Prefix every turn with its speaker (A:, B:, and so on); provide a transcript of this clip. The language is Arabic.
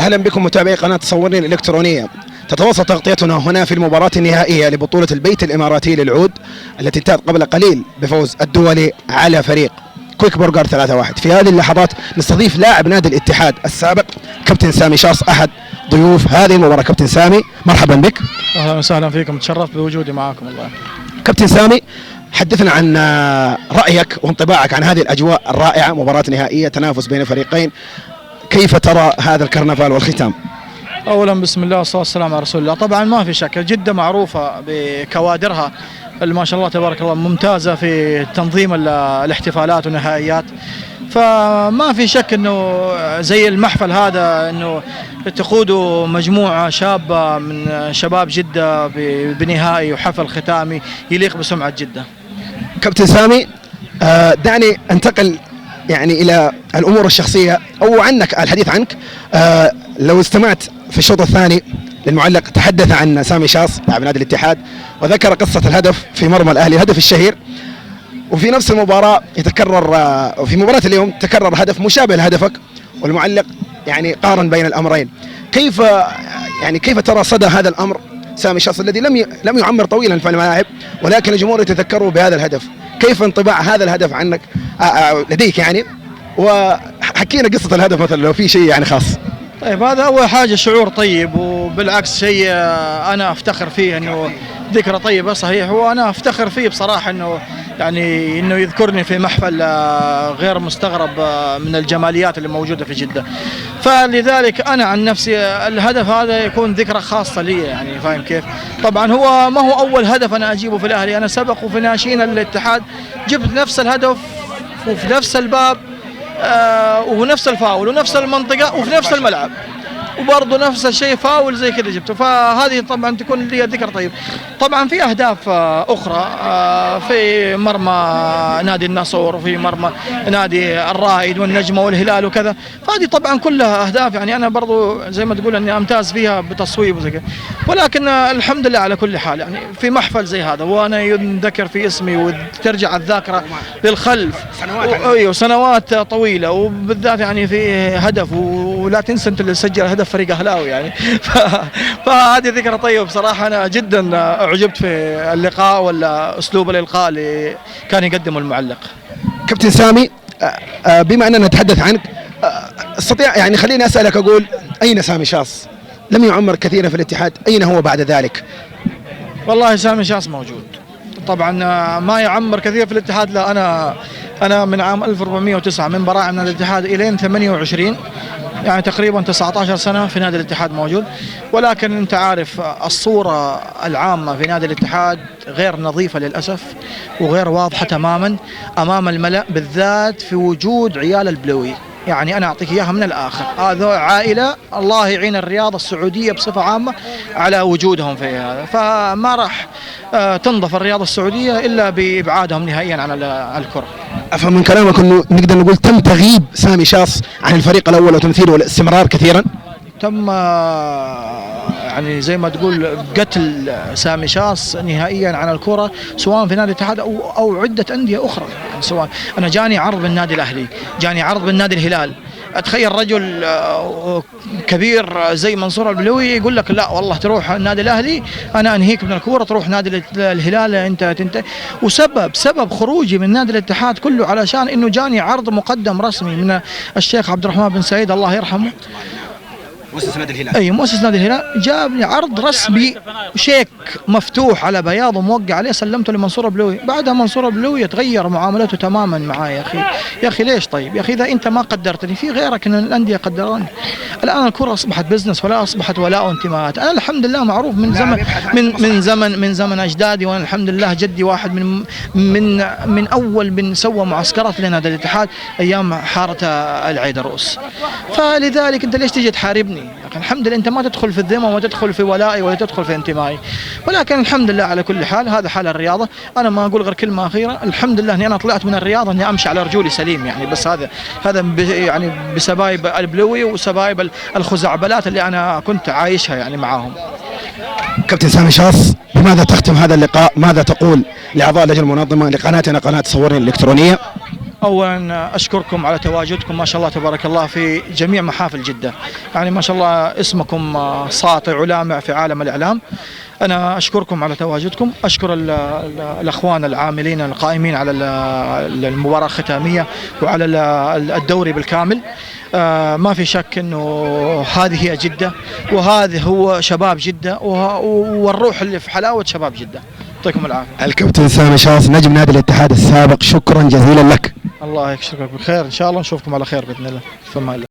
A: أهلا بكم متابعي قناة صورين الإلكترونية. تتواصل تغطيتنا هنا في المباراة النهائية لبطولة البيت الإماراتي للعود التي انتهت قبل قليل بفوز الدولي على فريق كويك برجر 3-1. في هذه اللحظات نستضيف لاعب نادي الاتحاد السابق كابتن سامي شاص أحد ضيوف هذه المباراة. كابتن سامي مرحبا بك.
B: أهلا وسهلا فيكم، تشرفت بوجودي معكم والله.
A: كابتن سامي حدثنا عن رأيك وانطباعك عن هذه الأجواء الرائعة، مباراة نهائية تنافس بين فريقين، كيف ترى هذا الكرنفال والختام؟
B: اولا بسم الله والصلاه والسلام على رسول الله. طبعا ما في شك جده معروفه بكوادرها ما شاء الله تبارك الله، ممتازه في تنظيم الاحتفالات والنهائيات، فما في شك انه زي المحفل هذا انه تقودوا مجموعه شابه من شباب جده بنهائي وحفل ختامي يليق بسمعه جده.
A: كابتن سامي دعني انتقل يعني الى الامور الشخصيه او عنك، الحديث عنك. لو استمعت في الشوط الثاني للمعلق تحدث عن سامي شاص لاعب نادي الاتحاد وذكر قصه الهدف في مرمى الاهلي، الهدف الشهير، وفي نفس المباراه يتكرر في مباراه اليوم تكرر هدف مشابه لهدفك، والمعلق يعني قارن بين الامرين. كيف ترى صدى هذا الامر سامي شاص الذي لم يعمر طويلا في الملاعب ولكن الجمهور يتذكره بهذا الهدف؟ كيف انطباع هذا الهدف عنك لديك يعني؟ وحكينا قصة الهدف مثلا لو في شيء يعني خاص.
B: طيب هذا أول حاجة شعور طيب، وبالعكس شيء أنا أفتخر فيه، إنه ذكرى طيبة صحيح، وأنا أفتخر فيه بصراحة إنه يعني إنه يذكرني في محفل غير مستغرب من الجماليات اللي موجودة في جدة. فلذلك أنا عن نفسي الهدف هذا يكون ذكرى خاصة لي، يعني فاهم كيف؟ طبعا هو ما هو أول هدف أنا أجيبه في الأهلي، أنا سبق وفي ناشئين الاتحاد جبت نفس الهدف وفي نفس الباب ونفس الفاول ونفس المنطقة وفي نفس الملعب، وبرضه نفس الشيء فاول زي كذا جبته. فهذه طبعا تكون لي ذكر طيب. طبعا في اهداف اخرى في مرمى نادي النصر وفي مرمى نادي الرائد والنجمه والهلال وكذا، فهذه طبعا كلها اهداف يعني انا برضه زي ما تقول اني امتاز فيها بتصويب وزي كذا، ولكن الحمد لله على كل حال يعني في محفل زي هذا وانا ينذكر في اسمي وترجع الذاكره للخلف سنوات طويله، وبالذات يعني في هدف، ولا تنسى انت اللي سجل هدف فريق اهلاوي يعني فهذه ذكرى طيبه بصراحه. انا جدا اعجبت في اللقاء ولا اسلوب الالقاء اللي كان يقدمه المعلق.
A: كابتن سامي بما اننا نتحدث عنك استطيع يعني خليني اسالك، اقول اين سامي شاص؟ لم يعمر كثيرا في الاتحاد، اين هو بعد ذلك؟
B: والله سامي شاص موجود طبعا، ما يعمر كثير في الاتحاد، لا انا من عام 1409 من براعم نادي الاتحاد الين 28 يعني تقريبا 19 سنة في نادي الاتحاد موجود، ولكن انت عارف الصورة العامة في نادي الاتحاد غير نظيفة للأسف وغير واضحة تماما أمام الملأ، بالذات في وجود عيال البلوي. يعني أنا أعطيك إياها من الآخر، هذا عائلة الله يعين الرياضة السعودية بصفة عامة على وجودهم في هذا، فما راح تنظف الرياضة السعودية إلا بإبعادهم نهائيا عن الكرة.
A: أفهم من كلامك أنه نقدر نقول تم تغييب سامي شاص عن الفريق الأول وتمثيله والاستمرار كثيرا؟
B: تم يعني زي ما تقول قتل سامي شاص نهائيا عن الكرة، سواء في نادي الاتحاد أو عدة أندية أخرى. يعني سواء أنا جاني عرض من النادي الأهلي، جاني عرض من نادي الهلال، أتخيل رجل كبير زي منصور البلوي يقول لك لا والله تروح النادي الأهلي أنا أنهيك من الكورة، تروح نادي الهلال أنت سبب خروجي من نادي الاتحاد كله علشان إنه جاني عرض مقدم رسمي من الشيخ عبد الرحمن بن سعيد الله يرحمه،
A: مؤسس نادي الهلال.
B: اي مؤسس نادي الهلال، جابني عرض رسمي شيك مفتوح على بياض وموقع عليه، سلمته لمنصور البلوي. بعدها منصور البلوي يتغير معاملته تماما معايا. يا اخي ليش؟ طيب يا اخي اذا انت ما قدرتني في غيرك ان الانديه قدروني. الان الكره اصبحت بزنس ولا اصبحت ولاء وانتماءات. انا الحمد لله معروف من زمن اجدادي، وانا الحمد لله جدي واحد من اول من سوى معسكرات لنادي الاتحاد ايام حاره العيدروس. فلذلك انت ليش تيجي تحاربني؟ الحمد لله انت ما تدخل في الذمه وما تدخل في ولائي ولا تدخل في انتمائي، ولكن الحمد لله على كل حال هذا حال الرياضه. انا ما اقول غير كلمه اخيره، الحمد لله اني انا طلعت من الرياضه اني امشي على رجولي سليم يعني، بس هذا يعني بسبايب البلوي وسبايب الخزعبلات اللي انا كنت عايشها يعني معاهم.
A: كابتن سامي شاص، بماذا تختم هذا اللقاء؟ ماذا تقول لاعضاء اللجنه المنظمه لقناتنا قناه صورين الالكترونيه؟
B: اولا اشكركم على تواجدكم ما شاء الله تبارك الله في جميع محافل جده، يعني ما شاء الله اسمكم ساطع ولامع في عالم الاعلام. انا اشكركم على تواجدكم، اشكر الاخوان العاملين القائمين على المباراه الختاميه وعلى الدوري بالكامل. ما في شك انه هذه هي جده، وهذا هو شباب جده، والروح اللي في حلاوه شباب جده. يعطيكم العافيه.
A: الكابتن سامي شاص نجم نادي الاتحاد السابق، شكرا جزيلا لك.
B: الله يشكرك بخير، ان شاء الله نشوفكم على خير باذن الله. فما